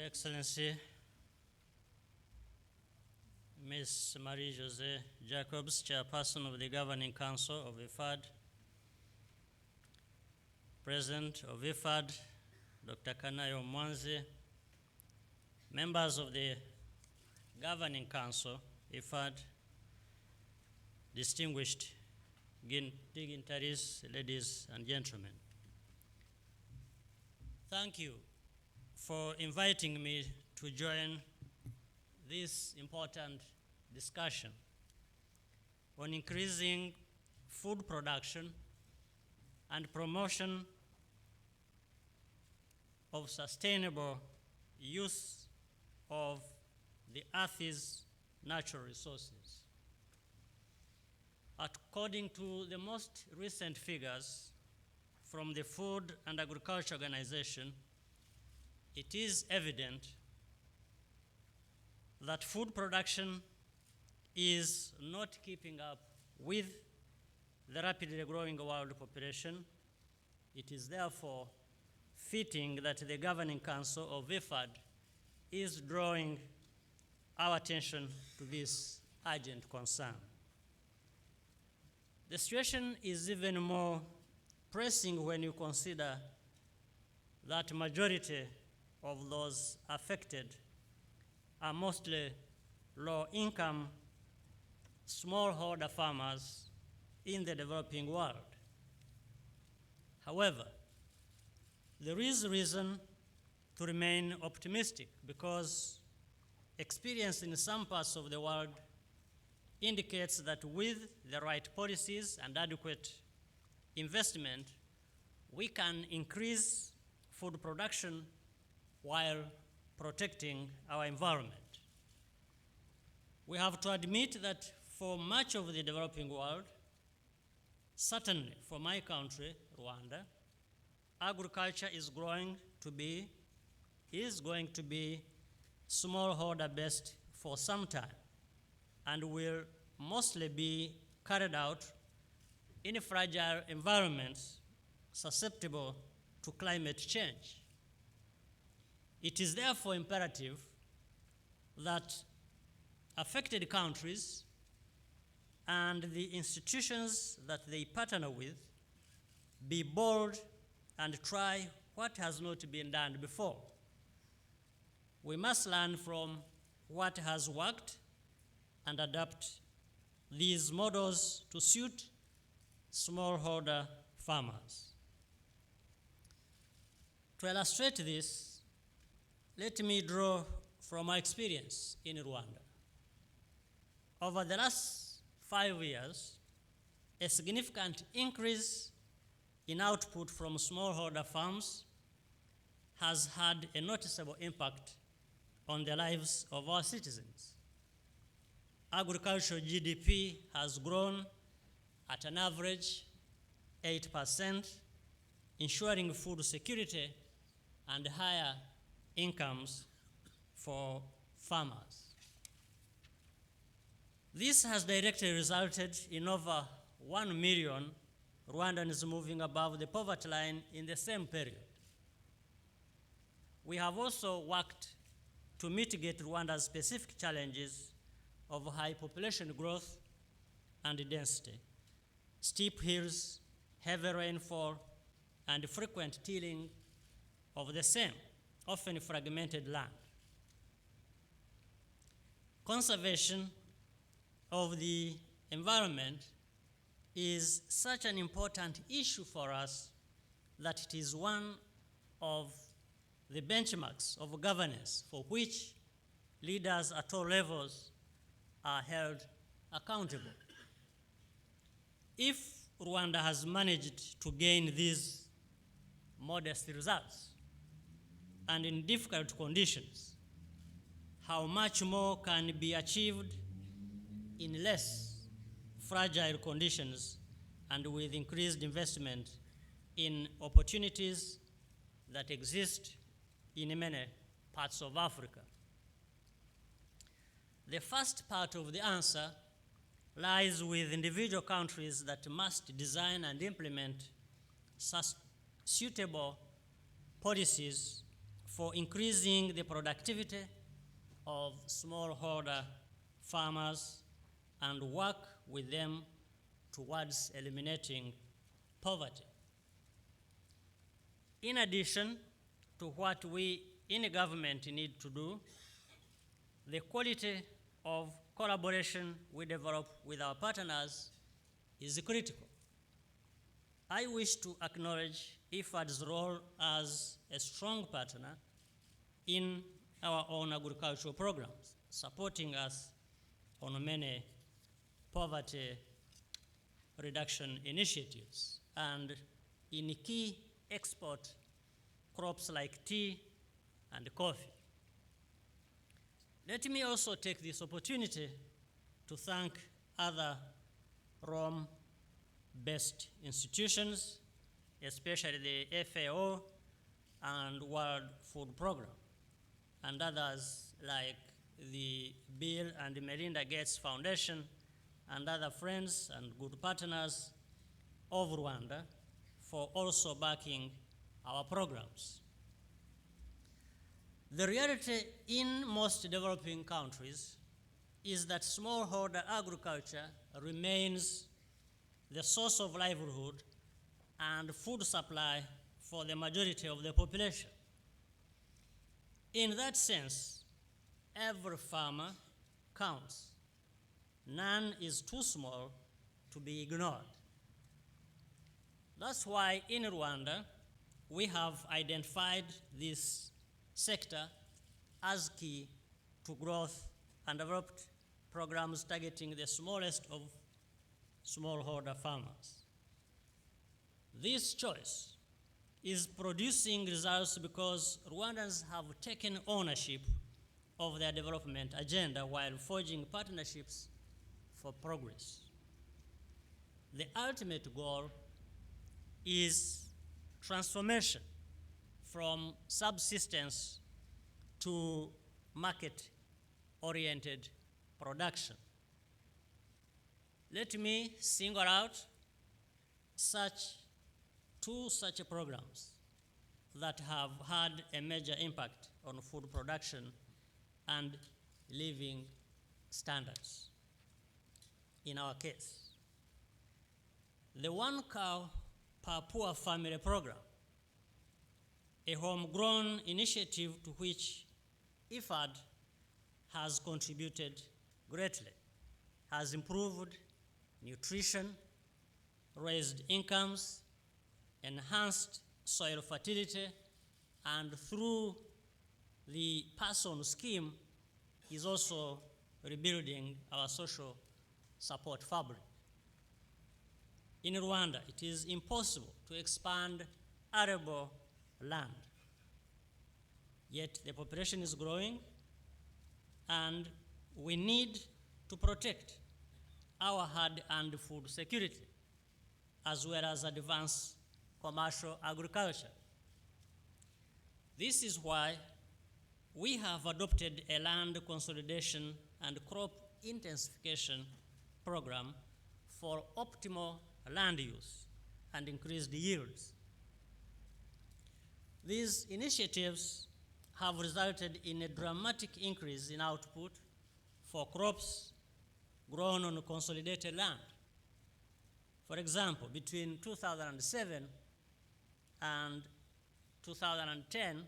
Excellency, Ms. Marie-José Jacobs, Chairperson of the Governing Council of IFAD, President of IFAD, Dr. Kanayo Mwanzi, members of the Governing Council, IFAD, distinguished dignitaries, ladies and gentlemen. Thank you for inviting me to join this important discussion on increasing food production and promotion of sustainable use of the Earth's natural resources. According to the most recent figures from the Food and Agriculture Organization, it is evident that food production is not keeping up with the rapidly growing world population. It is therefore fitting that the Governing Council of IFAD is drawing our attention to this urgent concern. The situation is even more pressing when you consider that majority of those affected are mostly low-income, smallholder farmers in the developing world. However, there is reason to remain optimistic because experience in some parts of the world indicates that with the right policies and adequate investment, we can increase food production while protecting our environment. We have to admit that for much of the developing world, certainly for my country, Rwanda, agriculture is going to be smallholder based for some time and will mostly be carried out in fragile environments susceptible to climate change. It is therefore imperative that affected countries and the institutions that they partner with be bold and try what has not been done before. We must learn from what has worked and adapt these models to suit smallholder farmers. To illustrate this, let me draw from my experience in Rwanda. Over the last 5 years, a significant increase in output from smallholder farms has had a noticeable impact on the lives of our citizens. Agricultural GDP has grown at an average 8%, ensuring food security and higher incomes for farmers. This has directly resulted in over 1 million Rwandans moving above the poverty line in the same period. We have also worked to mitigate Rwanda's specific challenges of high population growth and density, steep hills, heavy rainfall, and frequent tilling of the same, often fragmented land. Conservation of the environment is such an important issue for us that it is one of the benchmarks of governance for which leaders at all levels are held accountable. If Rwanda has managed to gain these modest results and in difficult conditions, how much more can be achieved in less fragile conditions and with increased investment in opportunities that exist in many parts of Africa? The first part of the answer lies with individual countries that must design and implement suitable policies for increasing the productivity of smallholder farmers and work with them towards eliminating poverty. In addition to what we in government need to do, the quality of collaboration we develop with our partners is critical. I wish to acknowledge IFAD's role as a strong partner in our own agricultural programs, supporting us on many poverty reduction initiatives and in key export crops like tea and coffee. Let me also take this opportunity to thank other Rome-based institutions, especially the FAO and World Food Program, and others like the Bill and Melinda Gates Foundation and other friends and good partners of Rwanda for also backing our programs. The reality in most developing countries is that smallholder agriculture remains the source of livelihood and food supply for the majority of the population. In that sense, every farmer counts. None is too small to be ignored. That's why in Rwanda, we have identified this sector as key to growth and developed programs targeting the smallest of smallholder farmers. This choice is producing results because Rwandans have taken ownership of their development agenda while forging partnerships for progress. The ultimate goal is transformation from subsistence to market-oriented production. Let me single out two such programs that have had a major impact on food production and living standards. In our case, the One Cow Per Poor Family Program, a homegrown initiative to which IFAD has contributed greatly, has improved nutrition, raised incomes, enhanced soil fertility, and through the person scheme is also rebuilding our social support fabric. In Rwanda, it is impossible to expand arable land. Yet the population is growing, and we need to protect our hard-earned food security, as well as advance commercial agriculture. This is why we have adopted a land consolidation and crop intensification program for optimal land use and increased yields. These initiatives have resulted in a dramatic increase in output for crops grown on consolidated land. For example, between 2007 and 2010,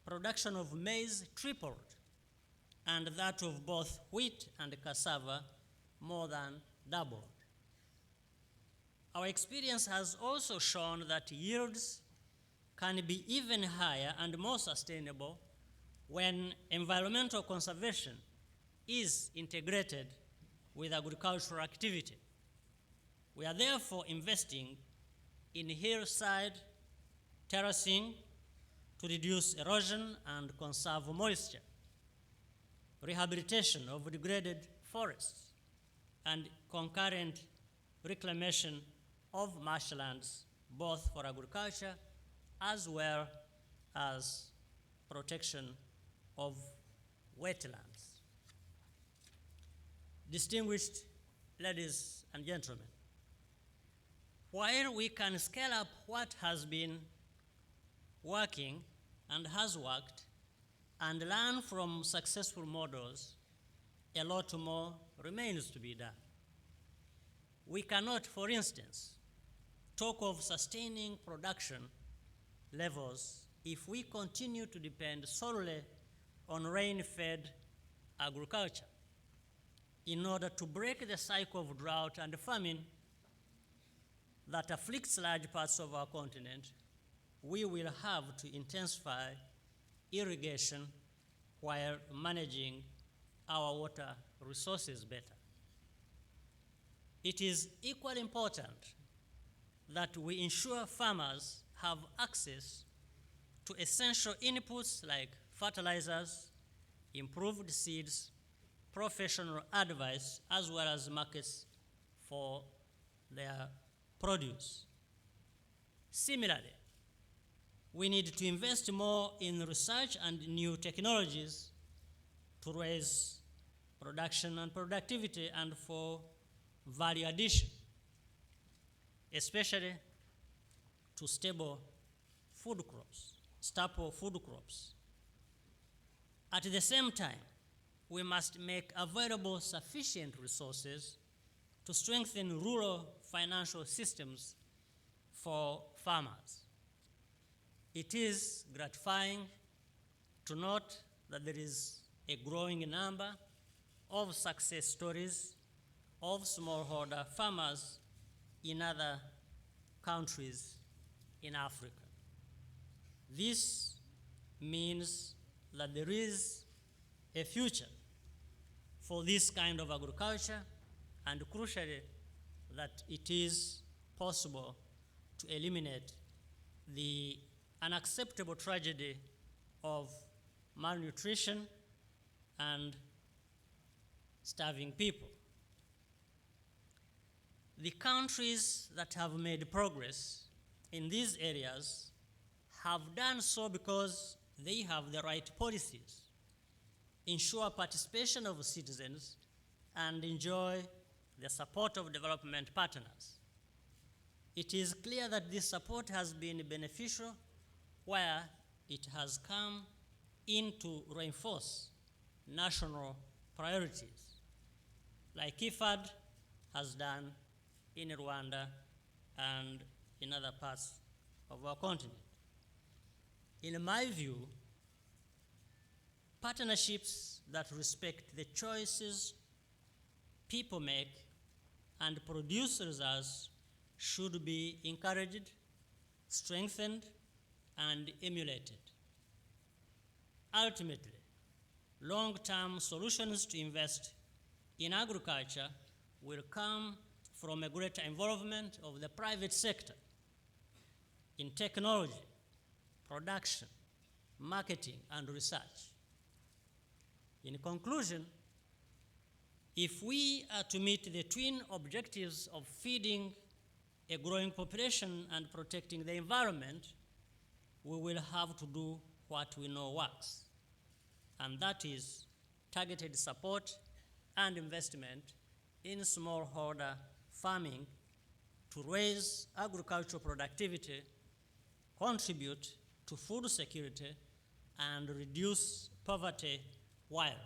production of maize tripled, and that of both wheat and cassava more than doubled. Our experience has also shown that yields can be even higher and more sustainable when environmental conservation is integrated with agricultural activity. We are therefore investing in hillside terracing to reduce erosion and conserve moisture, rehabilitation of degraded forests, and concurrent reclamation of marshlands, both for agriculture as well as protection of wetlands. Distinguished ladies and gentlemen, while we can scale up what has been working, and has worked and learn from successful models, a lot more remains to be done. We cannot, for instance, talk of sustaining production levels if we continue to depend solely on rain-fed agriculture. In order to break the cycle of drought and famine that afflicts large parts of our continent, we will have to intensify irrigation while managing our water resources better. It is equally important that we ensure farmers have access to essential inputs like fertilizers, improved seeds, professional advice, as well as markets for their produce. Similarly, we need to invest more in research and new technologies to raise production and productivity and for value addition, especially to staple food crops. At the same time, we must make available sufficient resources to strengthen rural financial systems for farmers. It is gratifying to note that there is a growing number of success stories of smallholder farmers in other countries in Africa. This means that there is a future for this kind of agriculture, and crucially, that it is possible to eliminate the unacceptable tragedy of malnutrition and starving people. The countries that have made progress in these areas have done so because they have the right policies, ensure participation of citizens, and enjoy the support of development partners. It is clear that this support has been beneficial where it has come in to reinforce national priorities, like IFAD has done in Rwanda and in other parts of our continent. In my view, partnerships that respect the choices people make and produce results should be encouraged, strengthened, and emulated. Ultimately, long-term solutions to invest in agriculture will come from a greater involvement of the private sector in technology, production, marketing, and research. In conclusion, if we are to meet the twin objectives of feeding a growing population and protecting the environment, we will have to do what we know works, and that is targeted support and investment in smallholder farming to raise agricultural productivity, contribute to food security, and reduce poverty while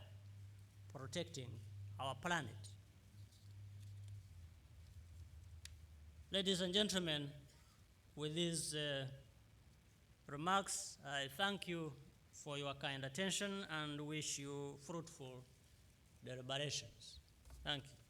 protecting our planet. Ladies and gentlemen, with these remarks, I thank you for your kind attention and wish you fruitful deliberations. Thank you.